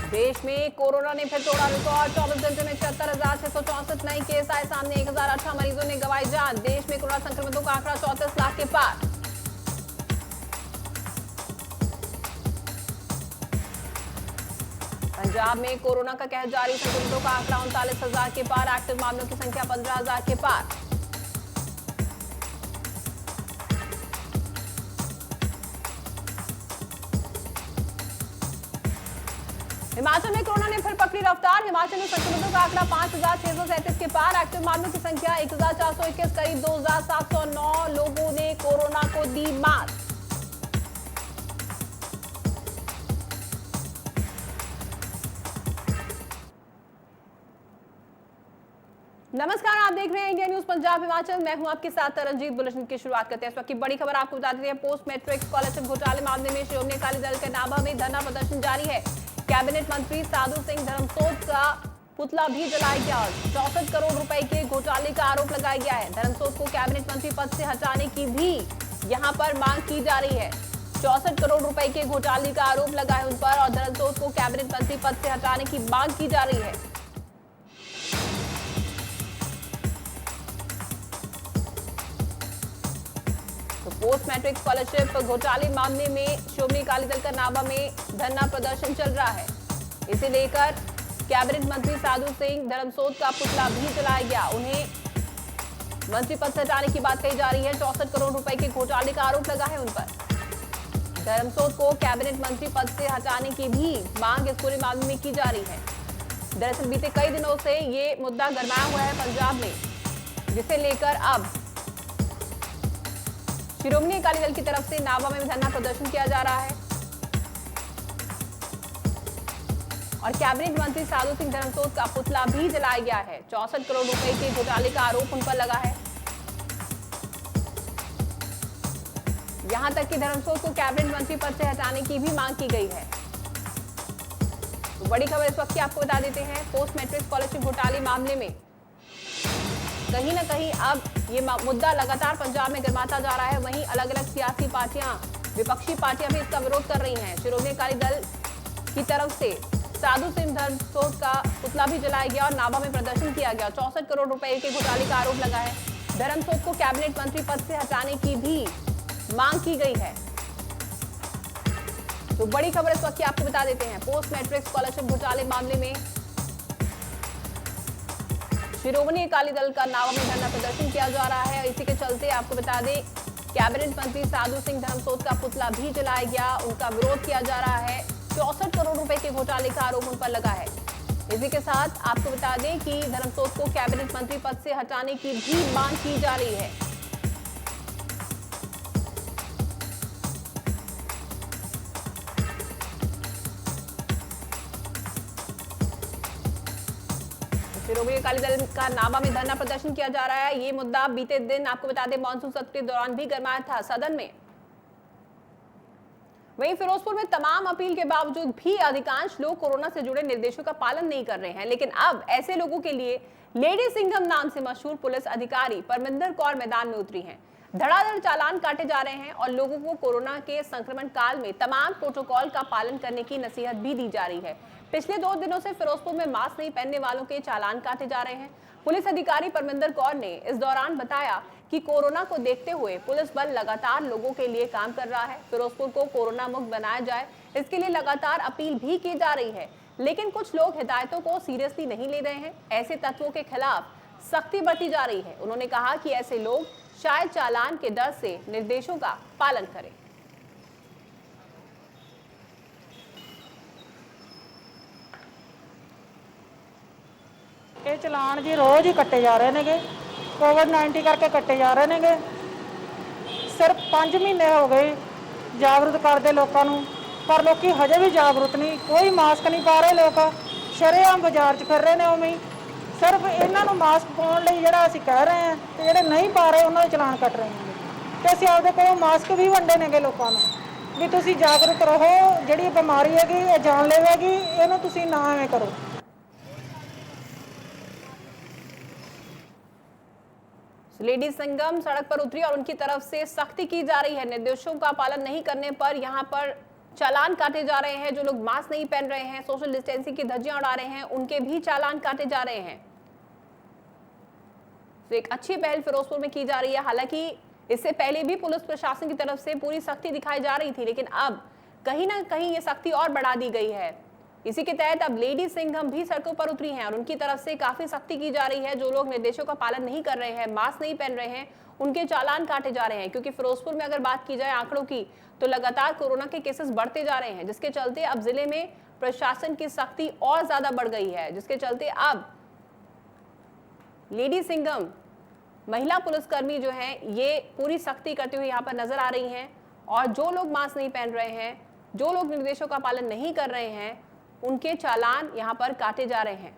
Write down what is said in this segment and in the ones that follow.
देश में कोरोना ने फिर तोड़ा रिकॉर्ड। 24 घंटे में 76,664 नए केस आए सामने। 1008 मरीजों ने गंवाई जान। देश में कोरोना संक्रमितों का आंकड़ा 34 लाख के पार। पंजाब में कोरोना का कहर जारी। संक्रमितों का आंकड़ा 39,000 के पार। एक्टिव मामलों की संख्या 15,000 के पार। हिमाचल में कोरोना ने फिर पकड़ी रफ्तार। हिमाचल में संक्रमितों का आंकड़ा 5,637 के पार। एक्टिव मामलों की संख्या 1,421। करीब 2,709 लोगों ने कोरोना को दी मात। नमस्कार, आप देख रहे हैं इंडिया न्यूज पंजाब हिमाचल। मैं हूं आपके साथ तरनजीत। बुलेटिन की शुरुआत करते हैं। इस वक्त की बड़ी खबर आपको बता देते हैं। पोस्ट मैट्रिक स्कॉलरशिप घोटाले मामले में श्रोमणी अकाली दल के नाभा में धरना प्रदर्शन जारी है। कैबिनेट मंत्री साधु सिंह धर्मसोत का पुतला भी जलाया गया। 64 करोड़ रुपए के घोटाले का आरोप लगाया गया है। धर्मसोत को कैबिनेट मंत्री पद से हटाने की भी यहां पर मांग की जा रही है। 64 करोड़ रुपए के घोटाले का आरोप लगा है उन पर और धर्मसोत को कैबिनेट मंत्री पद से हटाने की मांग की जा रही है। तो पोस्ट मैट्रिक स्कॉलरशिप घोटाले मामले में श्रोमणी अकाली दल का नाभा में धरना प्रदर्शन चल रहा है। इसे लेकर कैबिनेट मंत्री साधु सिंह धर्मसोत का पुतला भी जलाया गया। उन्हें मंत्री पद से हटाने की बात कही जा रही है। 64 करोड़ रुपए के घोटाले का आरोप लगा है उन पर। धर्मसोत को कैबिनेट मंत्री पद से हटाने की भी मांग इस पूरे मामले में की जा रही है। दरअसल बीते कई दिनों से ये मुद्दा गरमाया हुआ है पंजाब में, जिसे लेकर अब श्रोमणी अकाली दल की तरफ से नाभा में धरना प्रदर्शन किया जा रहा है और कैबिनेट मंत्री साधु सिंह धर्मसोत का पुतला भी जलाया गया है। 64 करोड़ रुपए के घोटाले का आरोप उन पर लगा है। यहां तक कि धर्मसोत को कैबिनेट मंत्री पद से हटाने की भी मांग की गई है। तो बड़ी खबर इस वक्त की आपको बता देते हैं। पोस्ट मैट्रिक स्कॉलरशिप घोटाले मामले में कहीं ना कहीं अब ये मुद्दा लगातार पंजाब में गरमाता जा रहा है। वहीं अलग अलग सियासी पार्टियां, विपक्षी पार्टियां भी इसका विरोध कर रही हैं। श्रोमणी अकाली दल की तरफ से साधु सिंह धर्मसोत का पुतला भी जलाया गया और नाभा में प्रदर्शन किया गया। 64 करोड़ रुपए के घोटाले का आरोप लगा है। धर्मसोत को कैबिनेट मंत्री पद से हटाने की भी मांग की गई है। तो बड़ी खबर इस वक्त की आपको बता देते हैं। पोस्ट मैट्रिक स्कॉलरशिप घोटाले मामले में श्रोमणी अकाली दल का नाभा में धरना प्रदर्शन किया जा रहा है। इसी के चलते आपको बता दें, कैबिनेट मंत्री साधु सिंह धर्मसोत का पुतला भी जलाया गया। उनका विरोध किया जा रहा है। 64 करोड़ रुपए के घोटाले का आरोप उन पर लगा है। इसी के साथ आपको बता दें कि धर्मसोत को कैबिनेट मंत्री पद से हटाने की भी मांग की जा रही है। श्रोमणी अकाली दल का नाभा में धरना प्रदर्शन किया जा रहा है। ये मुद्दा बीते दिन आपको बता दें मानसून सत्र के दौरान भी गरमाया था सदन में। वहीं फिरोजपुर में तमाम अपील के बावजूद भी अधिकांश लोग कोरोना से जुड़े निर्देशों का पालन नहीं कर रहे हैं। लेकिन अब ऐसे लोगों के लिए लेडी सिंघम नाम से मशहूर पुलिस अधिकारी परमिंदर कौर मैदान में उतरी हैं। धड़ाधड़ चालान काटे जा रहे हैं और लोगों को कोरोना के संक्रमण काल में तमाम प्रोटोकॉल का पालन करने की नसीहत भी दी जा रही है। पिछले 2 दिनों से फिरोजपुर में मास्क नहीं पहनने वालों के चालान काटे जा रहे हैं। पुलिस अधिकारी परमिंदर कौर ने इस दौरान बताया कि कोरोना को देखते हुए पुलिस बल लगातार लोगों के लिए काम कर रहा है। फिरोजपुर को कोरोना मुक्त बनाया जाए, इसके लिए लगातार अपील भी की जा रही है। लेकिन कुछ लोग हिदायतों को सीरियसली नहीं ले रहे हैं। ऐसे तत्वों के खिलाफ सख्ती बरती जा रही है। उन्होंने कहा कि ऐसे लोग शायद चालान के डर से निर्देशों का पालन करें। ਇਹ ਚਲਾਨ ਜੀ ਰੋਜ਼ ਹੀ ਕੱਟੇ ਜਾ ਰਹੇ ਨੇਗੇ। ਕੋਵਿਡ-19 ਕਰਕੇ ਕੱਟੇ ਜਾ ਰਹੇ ਨੇਗੇ। ਸਿਰਫ 5 ਮਹੀਨੇ ਹੋ ਗਏ ਜਾਗਰੂਕ ਕਰਦੇ ਲੋਕਾਂ ਨੂੰ, ਪਰ ਲੋਕੀ ਹਜੇ ਵੀ ਜਾਗਰੂਕ ਨਹੀਂ। ਕੋਈ ਮਾਸਕ ਨਹੀਂ ਪਾ ਰਹੇ ਲੋਕ, ਸ਼ਰੇਆਮ ਬਾਜ਼ਾਰ 'ਚ ਫਿਰ ਰਹੇ ਨੇ ਉਵੇਂ ਹੀ। ਸਿਰਫ ਇਹਨਾਂ ਨੂੰ ਮਾਸਕ ਪਾਉਣ ਲਈ ਜਿਹੜਾ ਅਸੀਂ ਕਹਿ ਰਹੇ ਹਾਂ ਤੇ ਜਿਹੜੇ ਨਹੀਂ ਪਾ ਰਹੇ ਉਹਨਾਂ ਦੇ ਚਲਾਨ ਕੱਟ ਰਹੇ ਨੇ। ਤੇ ਅਸੀਂ ਆਪਦੇ ਕੋਲੋਂ ਮਾਸਕ ਵੀ ਵੰਡੇ ਨੇਗੇ ਲੋਕਾਂ ਨੂੰ ਵੀ ਤੁਸੀਂ ਜਾਗਰੂਕ ਰਹੋ। ਜਿਹੜੀ ਬਿਮਾਰੀ ਹੈਗੀ ਇਹ ਜਾਨਲੇਵਾ ਹੈਗੀ, ਇਹਨੂੰ ਤੁਸੀਂ ਨਾ ਐਵੇਂ ਕਰੋ। लेडी संगम सड़क पर उतरी और उनकी तरफ से सख्ती की जा रही है। निर्देशों का पालन नहीं करने पर यहां पर चालान काटे जा रहे हैं। जो लोग मास्क नहीं पहन रहे हैं, सोशल डिस्टेंसिंग की धज्जियां उड़ा रहे हैं, उनके भी चालान काटे जा रहे हैं। तो एक अच्छी पहल फिरोजपुर में की जा रही है। हालांकि इससे पहले भी पुलिस प्रशासन की तरफ से पूरी सख्ती दिखाई जा रही थी, लेकिन अब कहीं ना कहीं ये सख्ती और बढ़ा दी गई है। इसी के तहत अब लेडी सिंघम भी सड़कों पर उतरी हैं और उनकी तरफ से काफी सख्ती की जा रही है। जो लोग निर्देशों का पालन नहीं कर रहे हैं, मास्क नहीं पहन रहे हैं, उनके चालान काटे जा रहे हैं। क्योंकि फिरोजपुर में अगर बात की जाए आंकड़ों की, तो लगातार कोरोना के केसेस बढ़ते जा रहे हैं, जिसके चलते अब जिले में प्रशासन की सख्ती और ज्यादा बढ़ गई है, जिसके चलते अब लेडी सिंघम महिला पुलिसकर्मी जो हैं ये पूरी सख्ती करते हुए यहाँ पर नजर आ रही हैं। और जो लोग मास्क नहीं पहन रहे हैं, जो लोग निर्देशों का पालन नहीं कर रहे हैं, उनके चालान यहाँ पर काटे जा रहे हैं।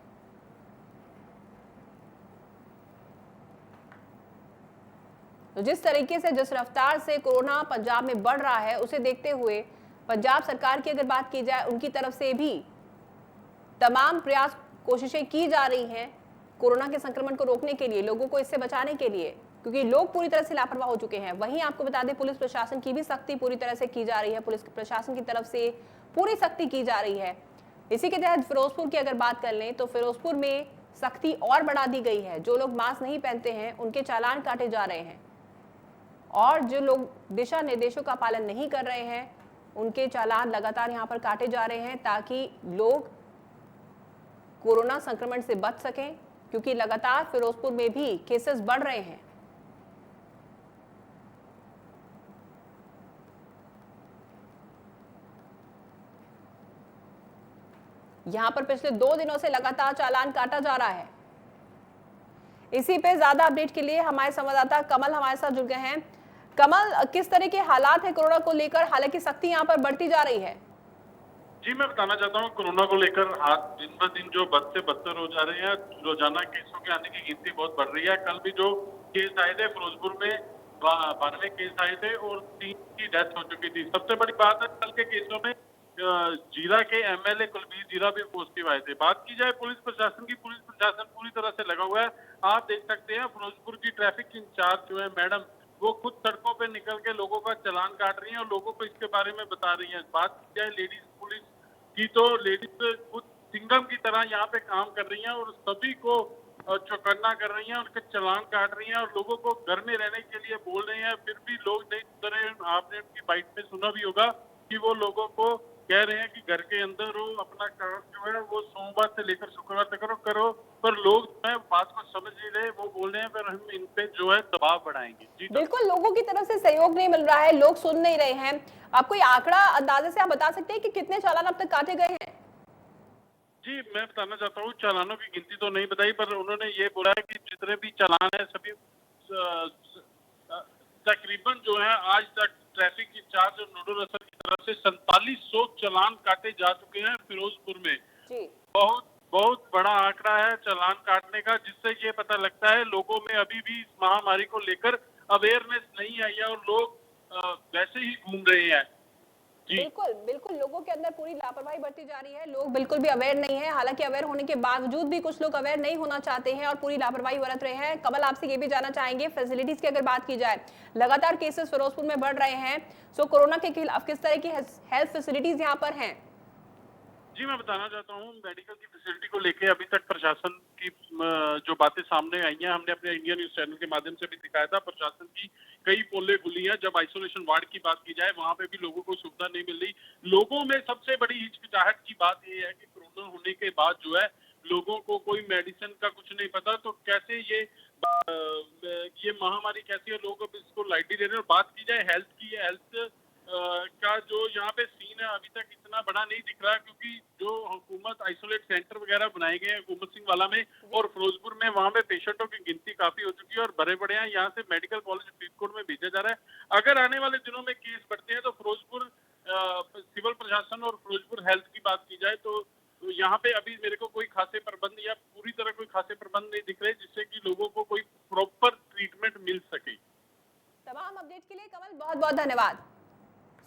तो जिस तरीके से, जिस रफ्तार से कोरोना पंजाब में बढ़ रहा है, उसे देखते हुए पंजाब सरकार की अगर बात की जाए, उनकी तरफ से भी तमाम प्रयास कोशिशें की जा रही हैं कोरोना के संक्रमण को रोकने के लिए, लोगों को इससे बचाने के लिए, क्योंकि लोग पूरी तरह से लापरवाह हो चुके हैं। वहीं आपको बता दें, पुलिस प्रशासन की भी सख्ती पूरी तरह से की जा रही है। पुलिस प्रशासन की तरफ से पूरी सख्ती की जा रही है। इसी के तहत फिरोजपुर की अगर बात कर लें, तो फिरोजपुर में सख्ती और बढ़ा दी गई है। जो लोग मास्क नहीं पहनते हैं, उनके चालान काटे जा रहे हैं और जो लोग दिशा निर्देशों का पालन नहीं कर रहे हैं, उनके चालान लगातार यहाँ पर काटे जा रहे हैं, ताकि लोग कोरोना संक्रमण से बच सकें। क्योंकि लगातार फिरोजपुर में भी केसेस बढ़ रहे हैं। यहां पर पिछले 2 दिनों से लगातार चालान काटा जा रहा है। इसी पे ज्यादा अपडेट के लिए हमारे संवाददाता कमल हमारे साथ जुड़ गए हैं। कमल, किस तरह के हालात है कोरोना को लेकर? हालांकि सख्ती यहां पर बढ़ती जा रही है। जी, मैं बताना चाहता हूँ, कोरोना को लेकर आज दिन ब दिन जो बद से बदतर हो जा रहे हैं, रोजाना केसों के आने की गिनती बहुत बढ़ रही है। कल भी जो केस आए थे फिरोजपुर में 92 केस आए थे और 3 की डेथ हो चुकी थी। सबसे बड़ी बात है, कल के केसों में जीरा के एमएलए कुलबीर जीरा भी पॉजिटिव आए थे। बात की जाए पुलिस प्रशासन की, पुलिस प्रशासन पूरी तरह से लगा हुआ है। आप देख सकते हैं फिरोजपुर की ट्रैफिक इंचार्ज जो है मैडम, वो खुद सड़कों पे निकल के लोगों का चालान काट रही हैं और लोगों को इसके बारे में बता रही हैं। बात की जाए लेडीज पुलिस की, तो लेडीज खुद सिंघम की तरह यहाँ पे काम कर रही हैं और सभी को चौकन्ना कर रही हैं, उनके चालान काट रही हैं और लोगों को घर में रहने के लिए बोल रहे हैं। फिर भी लोग नहीं सुन रहे। आपने उनकी बाइट में सुना भी होगा कि वो लोगों को कह रहे हैं कि घर के अंदर हो, अपना काम जो है वो सोमवार से लेकर शुक्रवार तक करो, पर लोग जो है बात को समझ नहीं रहे। वो बोल रहे हैं फिर हम इन पे जो है दबाव बढ़ाएंगे। जी बिल्कुल, लोगों की तरफ से सहयोग नहीं मिल रहा है, लोग सुन नहीं रहे हैं। आप कोई आंकड़ा अंदाजे से आप बता सकते हैं कि कितने चालान अब तक काटे गए हैं? जी, मैं बताना चाहता हूँ, चालानों की गिनती तो नहीं बताई, पर उन्होंने ये बोला है कि जितने भी चालान है सभी तकरीबन जो है आज तक ट्रैफिक इंचार्ज और नोडल अफसर की तरफ से 4700 चालान काटे जा चुके हैं फिरोजपुर में। जी। बहुत बड़ा आंकड़ा है चालान काटने का, जिससे ये पता लगता है लोगों में अभी भी इस महामारी को लेकर अवेयरनेस नहीं आई है और लोग वैसे ही घूम रहे हैं। बिल्कुल बिल्कुल, लोगों के अंदर पूरी लापरवाही बढ़ती जा रही है। लोग बिल्कुल भी अवेयर नहीं है। हालांकि अवेयर होने के बावजूद भी कुछ लोग अवेयर नहीं होना चाहते हैं और पूरी लापरवाही बरत रहे हैं। कमल, आपसे ये भी जानना चाहेंगे, फैसिलिटीज की अगर बात की जाए, लगातार केसेस फिरोजपुर में बढ़ रहे हैं, सो कोरोना के खिलाफ किस तरह की हेल्थ फैसिलिटीज यहाँ पर हैं? जी, मैं बताना चाहता हूँ, मेडिकल की फैसिलिटी को लेके अभी तक प्रशासन की जो बातें सामने आई हैं, हमने अपने इंडिया न्यूज चैनल के माध्यम से भी दिखाया था। प्रशासन की कई पोलें खुली हैं। जब आइसोलेशन वार्ड की बात की जाए, वहां पे भी लोगों को सुविधा नहीं मिल रही। लोगों में सबसे बड़ी हिचकिचाहट की बात ये है कि कोरोना होने के बाद जो है लोगों को कोई मेडिसिन का कुछ नहीं पता, तो कैसे ये महामारी कैसी है, लोग अब इसको लाइटली ले रहे हैं। और बात की जाए हेल्थ की, हेल्थ का जो यहाँ पे सीन है अभी तक इतना बड़ा नहीं दिख रहा, क्योंकि जो हुकूमत आइसोलेट सेंटर वगैरह बनाए गए हैं हुकूमत सिंह वाला में और फिरोजपुर में, वहाँ पे पेशेंटों की गिनती काफी हो चुकी है और भरे पड़े हैं। यहाँ से मेडिकल कॉलेज फरीदकोट में भेजा जा रहा है। अगर आने वाले दिनों में केस बढ़ते हैं तो फिरोजपुर सिविल प्रशासन और फिरोजपुर हेल्थ की बात की जाए तो यहाँ पे अभी मेरे को कोई खासे प्रबंध या पूरी तरह कोई खासे प्रबंध नहीं दिख रहे, जिससे कि लोगों को कोई प्रॉपर ट्रीटमेंट मिल सके। तमाम अपडेट के लिए कमल बहुत बहुत धन्यवाद।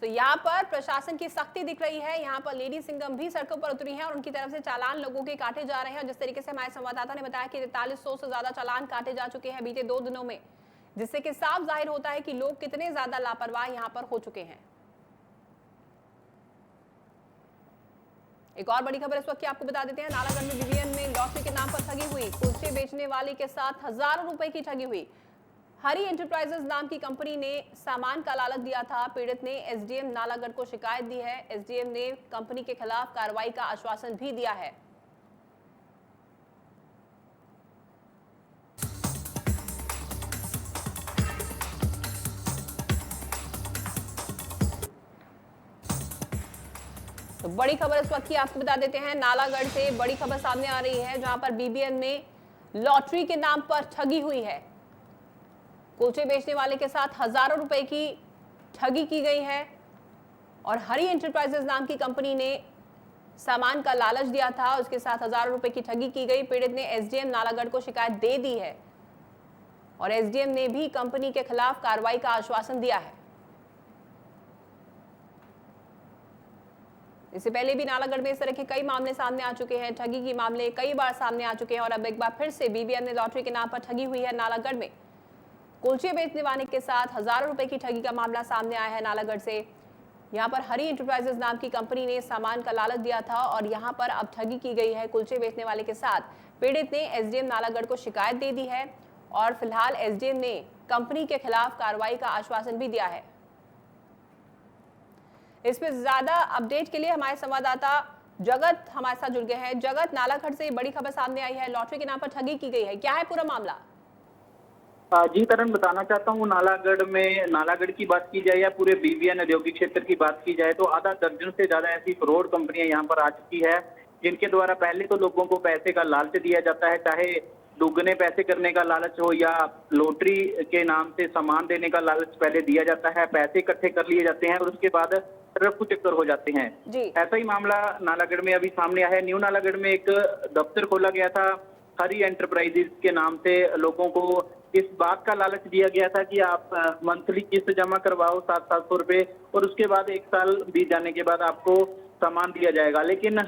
तो यहाँ पर प्रशासन की सख्ती दिख रही है। यहाँ पर लेडी सिंघम भी सड़कों पर उतरी हैं और उनकी तरफ से चालान लोगों के काटे जा रहे हैं। जिस तरीके से हमारे संवाददाता ने बताया कि 4300 से ज्यादा चालान काटे जा चुके हैं बीते 2 दिनों में, जिससे कि साफ जाहिर होता है कि लोग कितने ज्यादा लापरवाह यहाँ पर हो चुके हैं। एक और बड़ी खबर इस वक्त की आपको बता देते हैं। नालागढ़ में बीबीएन में लॉटरी के नाम पर ठगी हुई। कुलचे बेचने वाले के साथ हजारों रुपए की ठगी हुई। हरी एंटरप्राइजेज नाम की कंपनी ने सामान का लालच दिया था। पीड़ित ने एसडीएम नालागढ़ को शिकायत दी है। एसडीएम ने कंपनी के खिलाफ कार्रवाई का आश्वासन भी दिया है। तो बड़ी खबर इस वक्त की आपको बता देते हैं। नालागढ़ से बड़ी खबर सामने आ रही है, जहां पर बीबीएन में लॉटरी के नाम पर ठगी हुई है। कुलचे बेचने वाले के साथ हजारों रुपए की ठगी की गई है और हरी एंटरप्राइजेज नाम की कंपनी ने सामान का लालच दिया था, उसके साथ हजारों रुपए की ठगी की गई। पीड़ित ने एसडीएम नालागढ़ को शिकायत दे दी है और एसडीएम ने भी कंपनी के खिलाफ कार्रवाई का आश्वासन दिया है। इससे पहले भी नालागढ़ में इस तरह के कई मामले सामने आ चुके हैं। ठगी के मामले कई बार सामने आ चुके हैं और अब एक बार फिर से बीबीएन ने लॉटरी के नाम पर ठगी हुई है। नालागढ़ में कुलचे बेचने वाले के साथ हजारों रुपए की ठगी का मामला सामने आया है नालागढ़ से। यहां पर हरी एंटरप्राइजेज नाम की कंपनी ने सामान का लालच दिया था और यहां पर अब ठगी की गई है कुलचे बेचने वाले के साथ। पीड़ित ने एसडीएम नालागढ़ को शिकायत दे दी है और फिलहाल एसडीएम ने कंपनी के खिलाफ कार्रवाई का आश्वासन भी दिया है। इस पर ज्यादा अपडेट के लिए हमारे संवाददाता जगत हमारे साथ जुड़ गए हैं। जगत, नालागढ़ से बड़ी खबर सामने आई है, लॉटरी के नाम पर ठगी की गई है, क्या है पूरा मामला? जी करण, बताना चाहता हूँ नालागढ़ की बात की जाए या पूरे बीबीएन औद्योगिक क्षेत्र की बात की जाए तो आधा दर्जन से ज्यादा ऐसी फ्रॉड कंपनियां यहाँ पर आ चुकी है, जिनके द्वारा पहले तो लोगों को पैसे का लालच दिया जाता है, चाहे दुगने पैसे करने का लालच हो या लॉटरी के नाम से सामान देने का लालच पहले दिया जाता है। पैसे इकट्ठे कर लिए जाते हैं और उसके बाद रफू चक्कर हो जाते हैं। ऐसा ही मामला नालागढ़ में अभी सामने आया है। न्यू नालागढ़ में एक दफ्तर खोला गया था हरी एंटरप्राइजेज के नाम से। लोगों को इस बात का लालच दिया गया था कि आप मंथली किस्त जमा करवाओ 700-700 रुपए और उसके बाद 1 साल बीत जाने के बाद आपको सामान दिया जाएगा। लेकिन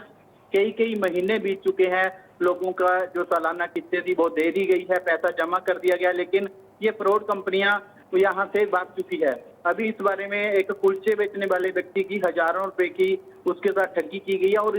कई महीने बीत चुके हैं, लोगों का जो सालाना किस्तें थी वो दे दी गई है, पैसा जमा कर दिया गया, लेकिन ये फ्रॉड कंपनियां यहाँ से भाग चुकी है। अभी इस बारे में एक कुलचे बेचने वाले व्यक्ति की हजारों रुपए की उसके साथ ठगी की गई है और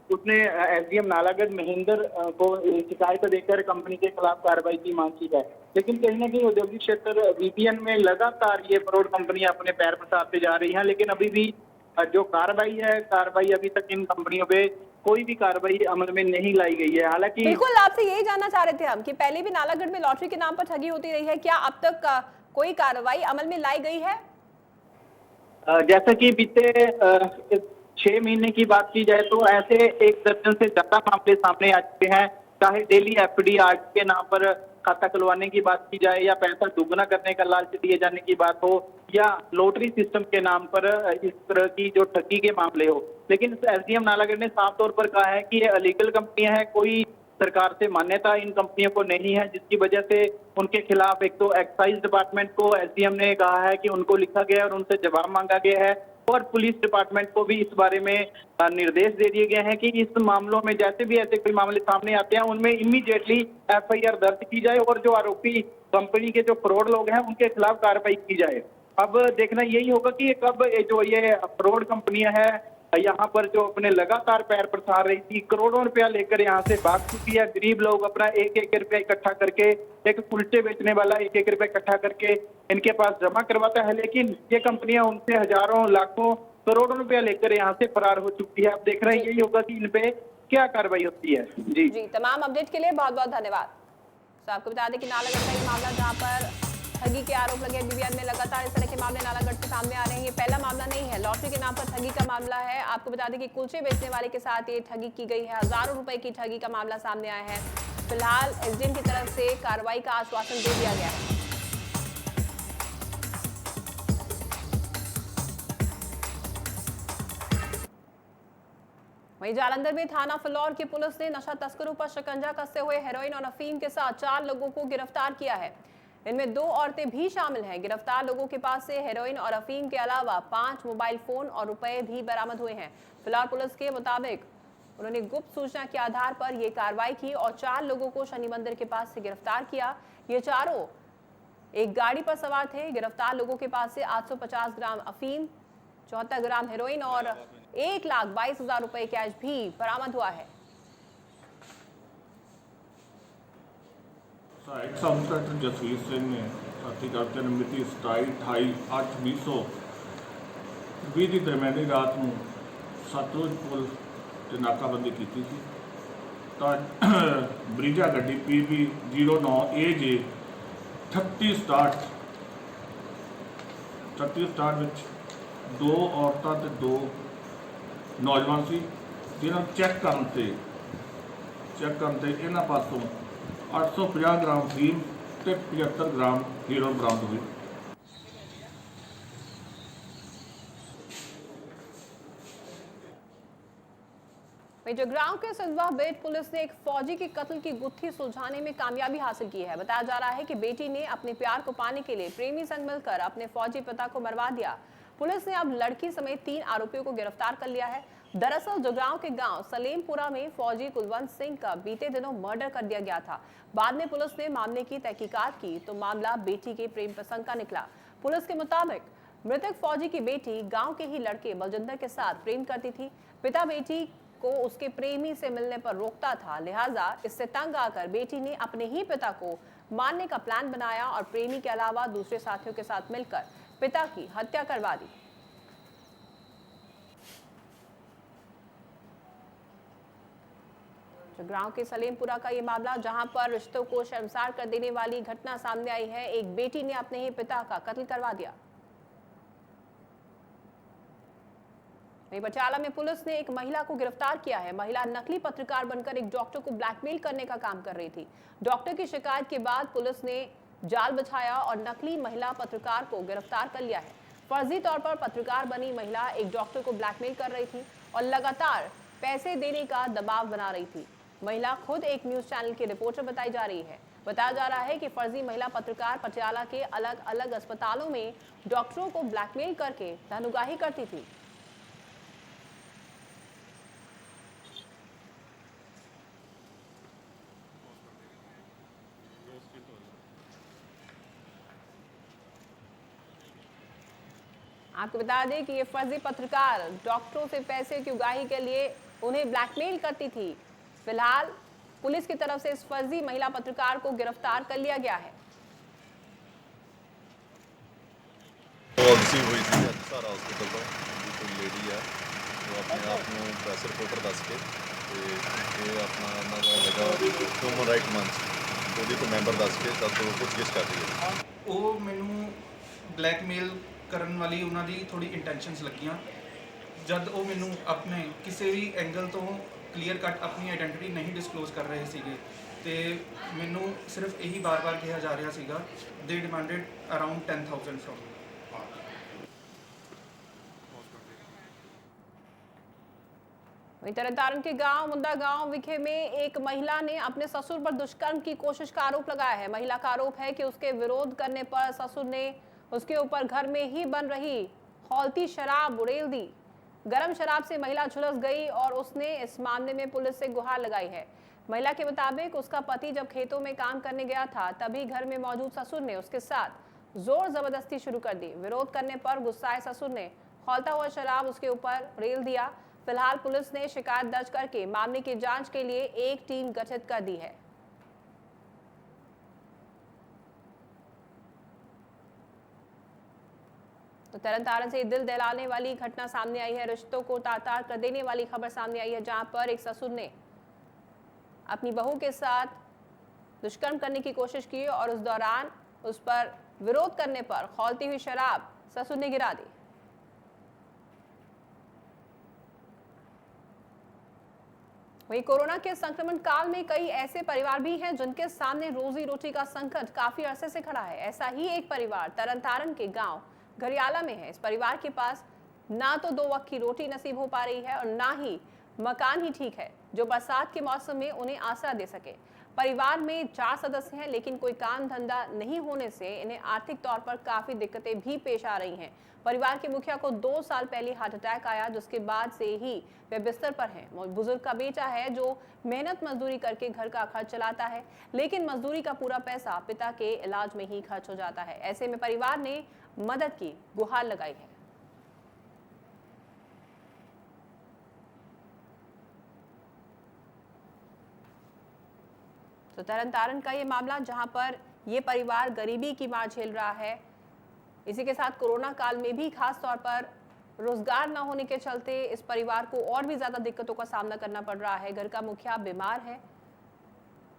उसने एसडीएम नालागढ़ महेंद्र को शिकायत देकर कंपनी के खिलाफ कार्रवाई की मांग की है। लेकिन कहीं ना कहीं औद्योगिक क्षेत्र बीबीएन में लगातार ये फ्रॉड कंपनियां अपने पैर पसारते जा रही हैं, लेकिन अभी भी जो कार्रवाई अभी तक इन कंपनियों पे कोई भी कार्रवाई अमल में नहीं लाई गई है। हालांकि बिल्कुल आपसे यही जानना चाह रहे थे हम कि पहले भी नालागढ़ में लॉटरी के नाम पर ठगी होती रही है, क्या अब तक कोई कार्रवाई अमल में लाई गई है? जैसा कि बीते 6 महीने की बात की जाए तो ऐसे 1 दर्जन से ज्यादा मामले सामने आ चुके हैं, चाहे डेली एफडी आर के नाम पर खाता खुलवाने की बात की जाए या पैसा दुगना करने का लालच दिए जाने की बात हो या लॉटरी सिस्टम के नाम पर इस तरह की जो ठगी के मामले हो। लेकिन एसडीएम नालागढ़ ने साफ तौर पर कहा है कि ये अलीगल कंपनियां हैं, कोई सरकार से मान्यता इन कंपनियों को नहीं है, जिसकी वजह से उनके खिलाफ एक तो एक्साइज डिपार्टमेंट को एसडीएम ने कहा है कि उनको लिखा गया है और उनसे जवाब मांगा गया है और पुलिस डिपार्टमेंट को भी इस बारे में निर्देश दे दिए गए हैं कि इस मामलों में जैसे भी ऐसे कोई मामले सामने आते हैं उनमें इमीडिएटली एफआईआर दर्ज की जाए और जो आरोपी कंपनी के जो फ्रॉड लोग हैं उनके खिलाफ कार्रवाई की जाए। अब देखना यही होगा कि कब जो ये फ्रॉड कंपनियां हैं यहाँ पर जो अपने लगातार पैर पसार रही थी, करोड़ों रुपया लेकर यहाँ से भाग चुकी है। गरीब लोग अपना 1-1 रुपया इकट्ठा करके, एक कुलचे बेचने वाला 1-1 रुपया इकट्ठा करके इनके पास जमा करवाता है, लेकिन ये कंपनियां उनसे हजारों लाखों करोड़ों रुपया लेकर यहाँ से फरार हो चुकी है। अब देख रहे हैं यही होगा कि इन पे क्या कार्रवाई होती है। जी तमाम अपडेट के लिए बहुत बहुत धन्यवाद। तो आपको बता दें कि नालागढ़ का ये मामला जहाँ पर ठगी के आरोप लगे, बीबीएन में लगातार इस तरह के मामले नालागढ़ से सामने आ रहे हैं। ये पहला मामला नहीं है, लॉटरी के नाम पर ठगी का मामला है। आपको बता दें कि कुलचे बेचने वाले के साथ ये ठगी की गई है, हजारों रुपए की ठगी का मामला सामने आया है। फिलहाल एसडीएम की तरफ से कार्रवाई का आश्वासन दे दिया गया है। वहीं जालंधर में थाना फ्लोर की पुलिस ने नशा तस्करों पर शिकंजा कसते हुए हेरोइन और अफीम के साथ 4 लोगों को गिरफ्तार किया है। इनमें 2 औरतें भी शामिल हैं। गिरफ्तार लोगों के पास से हेरोइन और अफीम के अलावा 5 मोबाइल फोन और रुपए भी बरामद हुए हैं। फिलहाल पुलिस के मुताबिक उन्होंने गुप्त सूचना के आधार पर यह कार्रवाई की और 4 लोगों को शनि मंदिर के पास से गिरफ्तार किया। ये चारों एक गाड़ी पर सवार थे। गिरफ्तार लोगों के पास से 850 ग्राम अफीम, 74 ग्राम हेरोइन और 1,22,000 रुपए कैश भी बरामद हुआ है। सहायक सब इंस्पेक्टर जसवीर सिंह ने साथी करते मिति 27/8/2020 की दरमियानी रात को सतलुज पुल से नाकाबंदी की थी। ब्रिजा गड्डी PB 09AJ 3867 में 2 औरतां ते 2 नौजवान सी, जिन्हों चैक करते इन्होंने पासों 850 ग्राम फीम ते 75 ग्राम हीरोइन बरामद हुई। जगरांव के सिंधवा बेट पुलिस ने एक फौजी के कत्ल की गुत्थी सुलझाने में कामयाबी हासिल की है। बताया जा रहा है कि बेटी ने अपने प्यार को पाने के लिए प्रेमी संग मिलकर अपने फौजी पिता को मरवा दिया। पुलिस ने अब लड़की समेत 3 आरोपियों को गिरफ्तार कर लिया है। दरअसल जगरांव के गांव सलेमपुरा में फौजी कुलवंत सिंह का बीते दिनों मर्डर कर दिया गया था। बाद में पुलिस ने मामले की तहकीकात की तो मामला बेटी के प्रेम प्रसंग का निकला। पुलिस के मुताबिक मृतक फौजी की बेटी गांव के ही लड़के बलजिंदर के साथ प्रेम करती थी। पिता बेटी को उसके प्रेमी से मिलने पर रोकता था, लिहाजा इससे तंग आकर बेटी ने अपने ही पिता को मारने का प्लान बनाया और प्रेमी के अलावा दूसरे साथियों के साथ मिलकर पिता की हत्या करवा दी। जगरांव के सलेमपुरा का ये मामला, जहां पर रिश्तों को शर्मसार कर देने वाली घटना सामने आई है। एक बेटी ने अपने ही पिता का कत्ल करवा दिया। वहीं पटियाला में पुलिस ने एक महिला को गिरफ्तार किया है। महिला नकली पत्रकार बनकर एक डॉक्टर को ब्लैकमेल करने का काम कर रही थी। डॉक्टर की शिकायत के बाद पुलिस ने जाल बिछाया और नकली महिला पत्रकार को गिरफ्तार कर लिया है। फर्जी तौर पर पत्रकार बनी महिला एक डॉक्टर को ब्लैकमेल कर रही थी और लगातार पैसे देने का दबाव बना रही थी। महिला खुद एक न्यूज चैनल की रिपोर्टर बताई जा रही है। बताया जा रहा है कि फर्जी महिला पत्रकार पटियाला के अलग अलग अस्पतालों में डॉक्टरों को ब्लैकमेल करके धनुगाही करती थी। आपको बता दें कि ये फर्जी पत्रकार डॉक्टरों से पैसे की उगाही के लिए उन्हें ब्लैकमेल करती थी। फिलहाल पुलिस की तरफ से इस फर्जी महिला पत्रकार को गिरफ्तार कर लिया गया है। पॉलिसी हुई थी सारा हॉस्पिटल ਤੋਂ कोई लेडी है वो अपने आप ਨੂੰ ਪ੍ਰੈਸ ਰਿਪੋਰਟਰ ਦੱਸ ਕੇ ਤੇ ਇਹ ਆਪਣਾ ਇਹਨਾਂ ਦਾ ਲਗਾ ਹਿਊਮਨ ਰਾਈਟ ਮੰਚ ਉਹਦੇ ਤੋਂ ਮੈਂਬਰ ਦੱਸ ਕੇ ਤਾਂ ਤੋਂ ਪੁੱਛਗਿੱਛ ਕਰ ਰਹੀ ਹੈ। ਉਹ ਮੈਨੂੰ ਬਲੈਕਮੇਲ ਕਰਨ ਵਾਲੀ ਉਹਨਾਂ ਦੀ ਥੋੜੀ ਇੰਟੈਂਸ਼ਨਸ ਲੱਗੀਆਂ। ਜਦ ਉਹ ਮੈਨੂੰ ਆਪਣੇ ਕਿਸੇ ਵੀ ਐਂਗਲ ਤੋਂ ਕਲੀਅਰ ਕੱਟ ਆਪਣੀ ਆਇਡੈਂਟੀਟੀ ਨਹੀਂ ਡਿਸਕਲੋਜ਼ ਕਰ ਰਹੇ ਸੀਗੇ ਤੇ ਮੈਨੂੰ ਸਿਰਫ ਇਹੀ ਬਾਰ-ਬਾਰ ਕਿਹਾ ਜਾ ਰਿਹਾ ਸੀਗਾ ਦੇ ਡਿਮਾਂਡਡ ਅਰਾਊਂਡ 10,000 ਫਰੋਮ। तरनतारण के गांव मुंदा गांव विखे में एक महिला ने अपने ससुर पर दुष्कर्म की कोशिश का आरोप लगाया है। महिला का आरोप है कि उसके विरोध करने पर ससुर ने उसके ऊपर घर में ही बन रही खौलती शराब उड़ेल दी। गर्म शराब से महिला झुलस गई और उसने इस मामले में पुलिस से गुहार लगाई है। महिला के मुताबिक उसका पति जब खेतों में काम करने गया था तभी घर में मौजूद ससुर ने उसके साथ जोर जबरदस्ती शुरू कर दी। विरोध करने पर गुस्साए ससुर ने खौलता हुआ शराब उसके ऊपर रेल दिया। फिलहाल पुलिस ने शिकायत दर्ज करके मामले की जांच के लिए एक टीम गठित कर दी है। तो तरनतारन से दिल दहलाने वाली घटना सामने आई है। रिश्तों को तार-तार कर देने वाली खबर सामने आई है, जहां पर एक ससुर ने अपनी बहू के साथ दुष्कर्म करने की कोशिश की और उस दौरान उस पर विरोध करने पर खौलती हुई शराब ससुर ने गिरा दी। वहीं कोरोना के संक्रमण काल में कई ऐसे परिवार भी हैं जिनके सामने रोजी रोटी का संकट काफी अरसे से खड़ा है। ऐसा ही एक परिवार तरनतारन के गांव घरियाला में है। इस परिवार के पास ना तो 2 वक्त की रोटी नसीब हो पा रही है और ना ही मकान ही ठीक है जो बरसात के मौसम में उन्हें आसरा दे सके। परिवार में 4 सदस्य हैं, लेकिन कोई काम धंधा नहीं होने से इन्हें आर्थिक तौर पर काफी दिक्कतें भी पेश आ रही हैं। परिवार के मुखिया को 2 साल पहले हार्ट अटैक आया, जिसके बाद से ही वे बिस्तर पर हैं। बुजुर्ग का बेटा है जो मेहनत मजदूरी करके घर का खर्च चलाता है, लेकिन मजदूरी का पूरा पैसा पिता के इलाज में ही खर्च हो जाता है। ऐसे में परिवार ने मदद की गुहार लगाई है। तो तरन तारण का ये मामला, जहां पर ये परिवार गरीबी की मार झेल रहा है, इसी के साथ कोरोना काल में भी खास तौर पर रोजगार न होने के चलते इस परिवार को और भी ज्यादा दिक्कतों का सामना करना पड़ रहा है। घर का मुखिया बीमार है,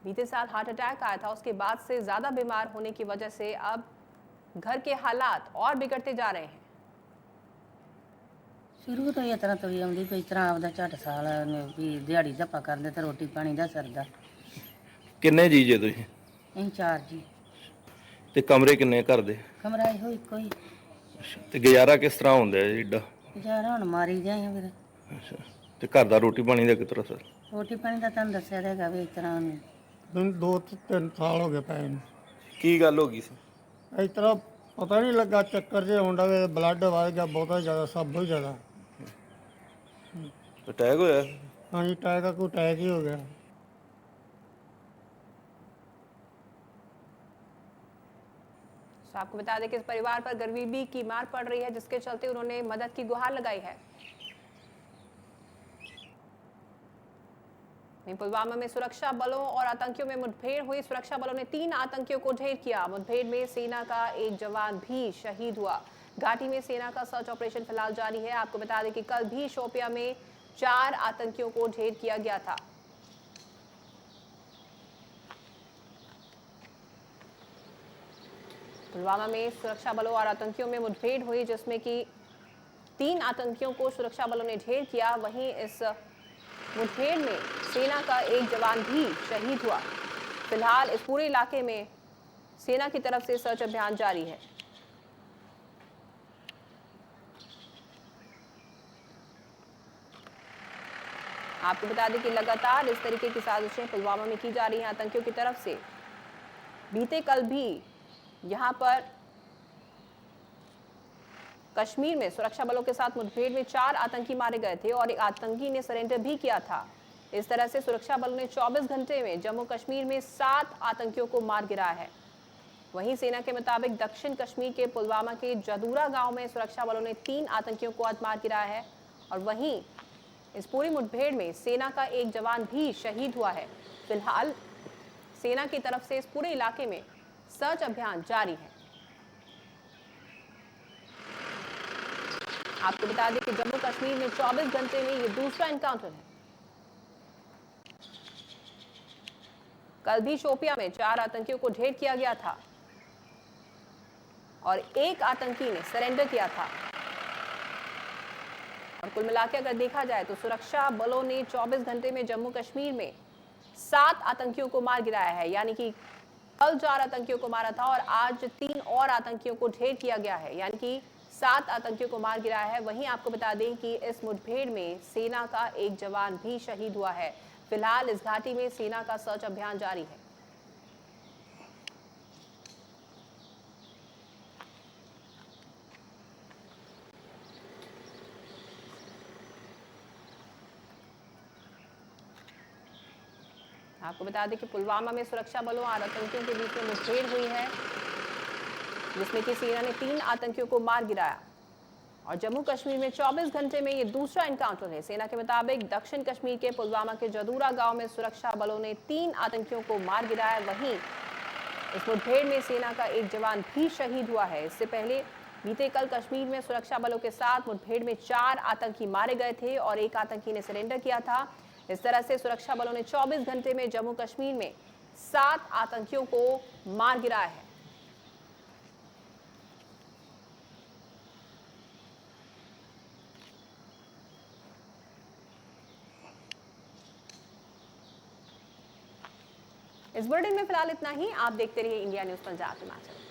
बीते साल हार्ट अटैक आया था, उसके बाद से ज्यादा बीमार होने की वजह से अब घर के हालात और बिगड़ते जा रहे हैं। शुरू तो इस तरह तुरी आँदी भी इस तरह आपदा झट साल भी दिहाड़ी धप्पा करदे ते रोटी पानी दा सरदा। किन्ने जी जे तुसीं ਅਸੀਂ 4 ਜੀ ਤੇ ਕਮਰੇ ਕਿੰਨੇ ਘਰ ਦੇ? ਕਮਰਾ ਇਹੋ ਇੱਕੋ ਹੀ। ਅੱਛਾ ਤੇ ਗੁਜ਼ਾਰਾ ਕਿਸ ਤਰ੍ਹਾਂ ਹੁੰਦਾ ਹੈ ਏਡਾ? ਗੁਜ਼ਾਰਾ ਹੁਣ ਮਾਰੀ ਗਏ ਆ ਵੀਰ। ਅੱਛਾ ਤੇ ਘਰ ਦਾ ਰੋਟੀ ਪਾਣੀ ਦਾ ਕਿਸ ਤਰ੍ਹਾਂ ਸਰ? ਰੋਟੀ ਪਾਣੀ ਦਾ ਤੁਹਾਨੂੰ ਦੱਸਿਆ ਤਾਂ ਹੈਗਾ ਵੀ ਇਸ ਤਰ੍ਹਾਂ ਮੈਨੂੰ 2-3 ਸਾਲ ਹੋ ਗਏ ਪਏ ਨੂੰ। ਕੀ ਗੱਲ ਹੋ ਗਈ ਸੀ? ਇਸ ਤਰ੍ਹਾਂ ਪਤਾ ਨਹੀਂ ਲੱਗਾ, ਚੱਕਰ ਜੇ ਹੁੰਦਾ ਵੇ, ਬਲੱਡ ਵਧ ਗਿਆ ਬਹੁਤਾ ਜ਼ਿਆਦਾ, ਸਭ ਬਹੁਤ ਜ਼ਿਆਦਾ। ਅਟੈਕ ਹੋਇਆ? ਹਾਂਜੀ ਕੋਈ ਅਟੈਕ ਹੀ ਹੋ ਗਿਆ। तो आपको बता दें कि इस परिवार पर गरीबी की मार पड़ रही है, जिसके चलते उन्होंने मदद की गुहार लगाई है। पुलवामा में सुरक्षा बलों और आतंकियों में मुठभेड़ हुई। सुरक्षा बलों ने 3 आतंकियों को ढेर किया। मुठभेड़ में सेना का एक जवान भी शहीद हुआ। घाटी में सेना का सर्च ऑपरेशन फिलहाल जारी है। आपको बता दें कि कल भी शोपिया में 4 आतंकियों को ढेर किया गया था। पुलवामा में सुरक्षा बलों और आतंकियों में मुठभेड़ हुई, जिसमें कि 3 आतंकियों को सुरक्षा बलों ने ढेर किया। वहीं इस मुठभेड़ में सेना का एक जवान भी शहीद हुआ। फिलहाल इस पूरे इलाके में सेना की तरफ से सर्च अभियान जारी है। आपको बता दें कि लगातार इस तरीके की साजिशें पुलवामा में की जा रही हैं आतंकियों की तरफ से। बीते कल भी यहां पर कश्मीर में सुरक्षा बलों के साथ मुठभेड़ में 4 आतंकी मारे गए थे और एक आतंकी ने सरेंडर भी किया था। इस तरह से सुरक्षा बलों ने 24 घंटे में जम्मू कश्मीर में 7 आतंकियों को मार गिराया है। वहीं सेना के मुताबिक दक्षिण कश्मीर के पुलवामा के जदूरा गांव में सुरक्षा बलों ने 3 आतंकियों को आज मार गिराया है और वहीं इस पूरी मुठभेड़ में सेना का एक जवान भी शहीद हुआ है। फिलहाल सेना की तरफ से इस पूरे इलाके में सर्च अभियान जारी है। आपको बता दें कि जम्मू कश्मीर में 24 घंटे में ये दूसरा एनकाउंटर है। कल भी शोपिया में 4 आतंकियों को ढेर किया गया था और एक आतंकी ने सरेंडर किया था। और कुल मिलाकर अगर देखा जाए तो सुरक्षा बलों ने 24 घंटे में जम्मू कश्मीर में 7 आतंकियों को मार गिराया है। यानी कि कल 4 आतंकियों को मारा था और आज 3 और आतंकियों को ढेर किया गया है, यानी कि 7 आतंकियों को मार गिराया है। वहीं आपको बता दें कि इस मुठभेड़ में सेना का एक जवान भी शहीद हुआ है। फिलहाल इस घाटी में सेना का सर्च अभियान जारी है। आपको बता दें कि पुलवामा में सुरक्षा बलों और आतंकियों के बीच में मुठभेड़ हुई है, जिसमें कि सेना ने 3 आतंकियों को मार गिराया और जम्मू कश्मीर में 24 घंटे में ये दूसरा एनकाउंटर है। सेना के मुताबिक दक्षिण कश्मीर के पुलवामा के जदूरा गांव में सुरक्षा बलों ने 3 आतंकियों को मार गिराया। वहीं इस मुठभेड़ में सेना का एक जवान भी शहीद हुआ है। इससे पहले बीते कल कश्मीर में सुरक्षा बलों के साथ मुठभेड़ में 4 आतंकी मारे गए थे और एक आतंकी ने सरेंडर किया था। इस तरह से सुरक्षा बलों ने 24 घंटे में जम्मू कश्मीर में 7 आतंकियों को मार गिराया है। इस बुलेटिन में फिलहाल इतना ही। आप देखते रहिए इंडिया न्यूज पंजाब हिमाचल।